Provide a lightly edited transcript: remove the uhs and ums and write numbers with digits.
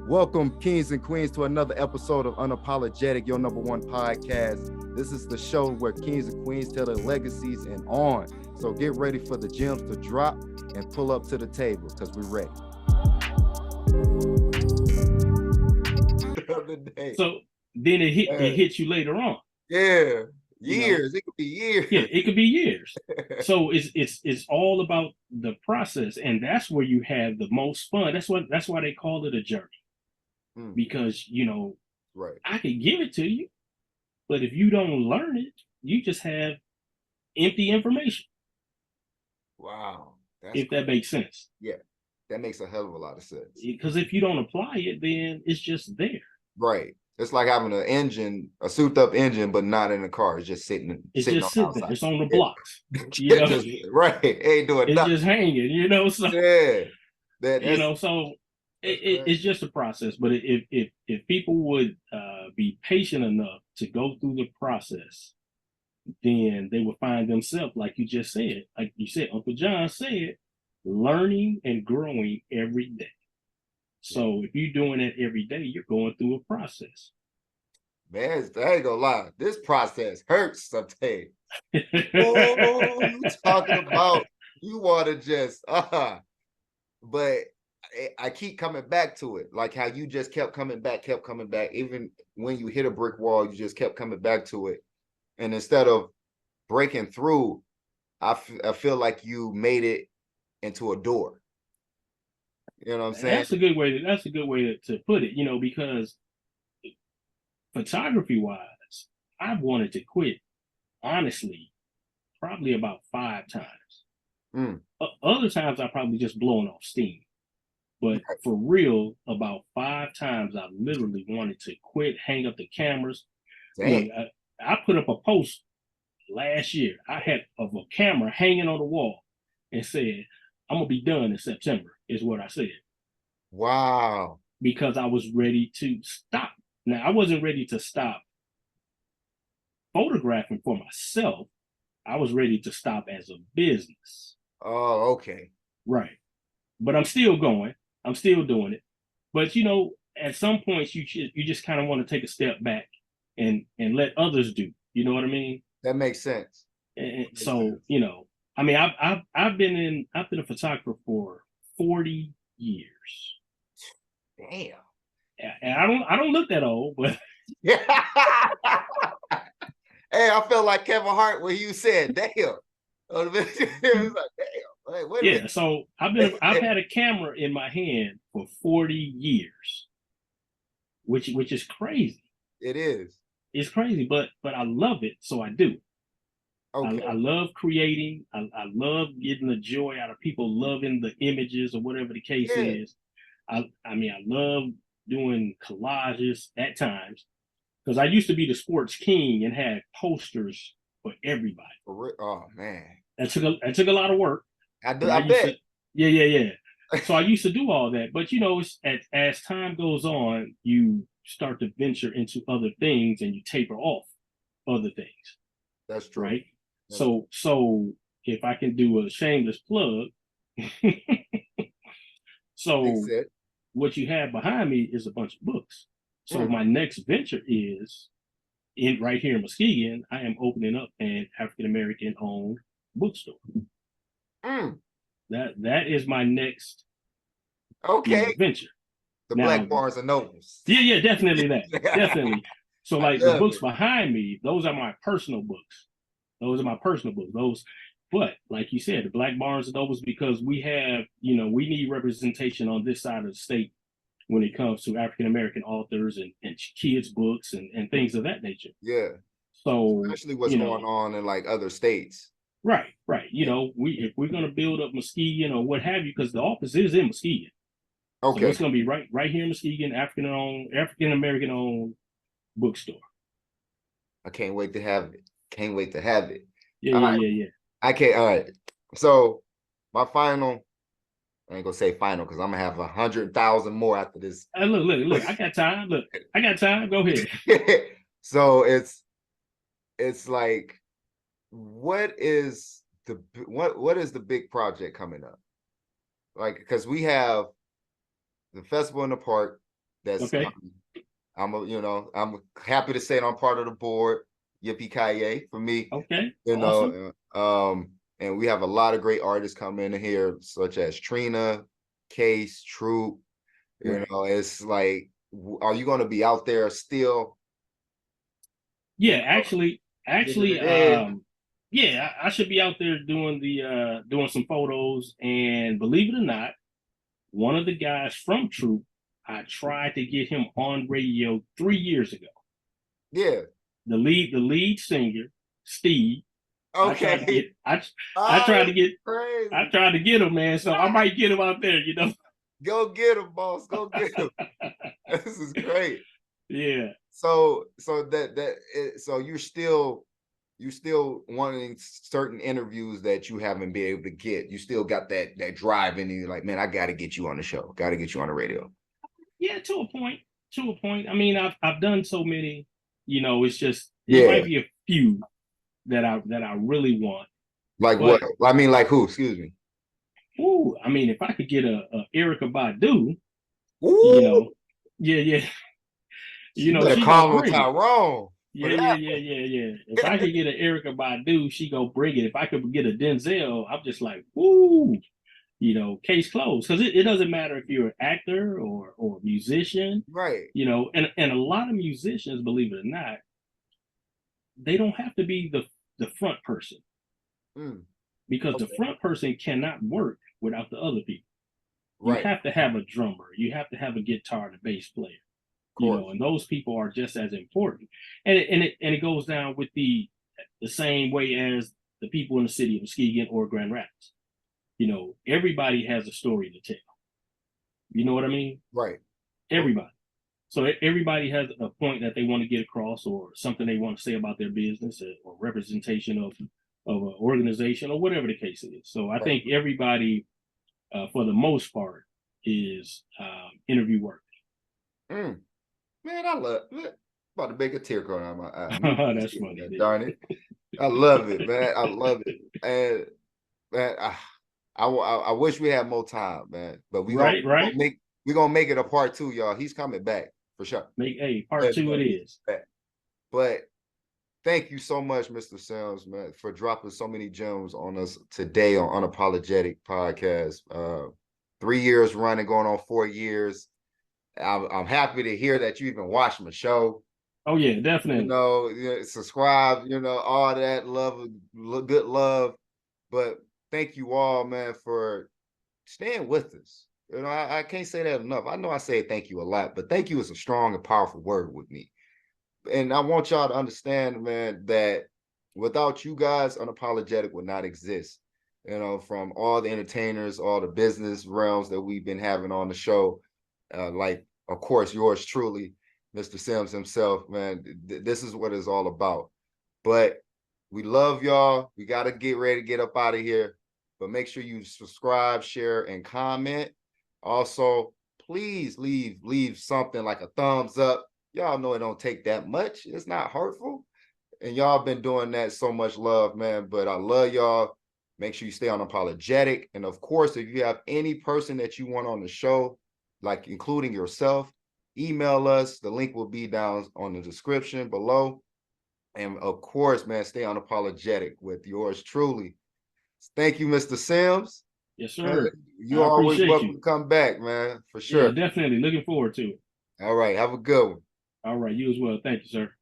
Welcome, kings and queens, to another episode of Unapologetic, your number one podcast. This is the show where kings and queens tell their legacies and on. So get ready for the gems to drop and pull up to the table because we're ready. The other day. So then it hits you later on. Yeah. Years. It could be years. Yeah, it could be years. So it's all about the process, and that's where you have the most fun. That's why they call it a journey. Because right, I could give it to you, but if you don't learn it, you just have empty information. Wow. If that makes sense. Yeah, that makes a hell of a lot of sense. Because if you don't apply it, then it's just there. Right. It's like having an engine, a souped up engine, but not in the car. It's just sitting there. It's on the blocks. Right. It ain't doing nothing. It's just hanging, So yeah. So it's just a process. But if people would be patient enough to go through the process, then they would find themselves, like you just said, Uncle John said, learning and growing every day. So if you're doing that every day, you're going through a process. Man, I ain't gonna lie. This process hurts sometimes. Oh, you talking about you want to just but I keep coming back to it, like how you just kept coming back. Even when you hit a brick wall, you just kept coming back to it. And instead of breaking through, I feel like you made it into a door. You know what I'm saying? That's a good way to put it, because photography wise, I've wanted to quit, honestly, probably about 5 times. Other times I probably just blown off steam. But for real, about 5 times I literally wanted to quit, hang up the cameras. I put up a post last year. I had a camera hanging on the wall and said, I'm gonna be done in September, is what I said. Wow. Because I was ready to stop. Now, I wasn't ready to stop photographing for myself. I was ready to stop as a business. Oh, okay. Right. But I'm still going. I'm still doing it. But, at some points, you just kind of want to take a step back and let others do. You know what I mean? That makes sense. And so, I mean, I've been a photographer for 40 years. Damn. And I don't look that old, but hey, I felt like Kevin Hart when you said damn. It was like, damn. Hey, wait a minute. So I've had a camera in my hand for 40 years, which is crazy. It is. It's crazy, but I love it, so I do. Okay. I love creating. I love getting the joy out of people loving the images or whatever the case is. I love doing collages at times, because I used to be the sports king and had posters for everybody. Oh man, that took a lot of work. I bet. Yeah. So I used to do all that, but as time goes on, you start to venture into other things and you taper off other things. That's true, right? So if I can do a shameless plug, so what you have behind me is a bunch of books. So my next venture is right here in Muskegon. I am opening up an African-American owned bookstore. That is my next venture. The Black Barnes and Nobles. Yeah, definitely that. Definitely. So like the books behind me, those are my personal books. But like you said, the Black Barnes and Nobles, because we have, we need representation on this side of the state when it comes to African-American authors and kids' books and things of that nature. Yeah. So especially what's going on in like other states. Right. If we're gonna build up Muskegon or what have you, because the office is in Muskegon. Okay. So it's gonna be right here in Muskegon, African-American owned bookstore. I can't wait to have it. Yeah. I can't. All right. So my final, I ain't gonna say final because I'm gonna have 100,000 more after this. Look, I got time. Go ahead. So it's like, what is the big project coming up? Like, because we have the festival in the park, that's Okay. coming. I'm happy to say that I'm part of the board. Yippee ki for me. Okay. You Awesome. know, and we have a lot of great artists coming in here, such as Trina, Case, Troop. You Right. know, it's like, are you going to be out there still? Yeah, actually, Yeah, yeah, I should be out there doing doing some photos. And believe it or not, one of the guys from Troop, I tried to get him on radio 3 years ago. yeah. The lead singer, Steve. I tried to get Okay. I Oh, tried to that's get I crazy. tried to get him, man. So I might get him out there, you know. Go get him, boss. Go get him. This is great. Yeah. So you're still wanting certain interviews that you haven't been able to get. You still got that drive in you, like, man, I got to get you on the show. Got to get you on the radio. Yeah, to a point. To a point. I mean, I've done so many, it's just it Yeah. might be a few that I really want. Like what? But I mean, like who? Excuse me. ooh, I mean, if I could get a Erica Badu, you Ooh, know, yeah, yeah, you better she go call on bring it. Tyrone for Yeah, yeah, that yeah, yeah, yeah. If I one. could get an Erica Badu, she go bring it. If I could get a Denzel, I'm just like, woo, case closed. Because it doesn't matter if you're an actor or musician, Right. and a lot of musicians, believe it or not, they don't have to be the front person Mm, because the okay. front person cannot work without the other people. You Right. have to have a drummer, you have to have a guitar and a bass player, Of course. and those people are just as important. And it goes down with the same way as the people in the city of Muskegon or Grand Rapids. Everybody has a story to tell. You know what I mean? Right. Okay. Everybody. So everybody has a point that they want to get across, or something they want to say about their business, or representation of an organization, or whatever the case is. So I Right. think everybody, for the most part, is interview work. Mm. Man, I love it. About to make a tear come out of my eye. That's funny. Darn it. I love it, man. I love it. And man, I wish we had more time, man. But Right, right. we're gonna make it a part two, y'all. He's coming back for sure. Make a part two. It is. But thank you so much, Mr. Sims, man, for dropping so many gems on us today on Unapologetic Podcast. 3 years running, going on 4 years. I'm happy to hear that you even watched my show. Oh yeah, definitely. Subscribe, all that love, good love. But thank you all, man, for staying with us. I can't say that enough. I know I say thank you a lot, but thank you is a strong and powerful word with me. And I want y'all to understand, man, that without you guys, Unapologetic would not exist. From all the entertainers, all the business realms that we've been having on the show, like, of course, yours truly, Mr. Sims himself, man. This is what it's all about. But we love y'all. We got to get ready to get up out of here. But make sure you subscribe, share, and comment. Also, please leave something like a thumbs up. Y'all know it don't take that much. It's not hurtful. And y'all been doing that, so much love, man. But I love y'all. Make sure you stay unapologetic. And of course, if you have any person that you want on the show, like including yourself, email us. The link will be down on the description below. And of course, man, stay unapologetic with yours truly. Thank you, Mr. Sims. Yes, sir. You're I always appreciate welcome you. to come back, man, for Yeah, sure. definitely. Looking forward to it. All right, have a good one. All right, you as well. Thank you, sir.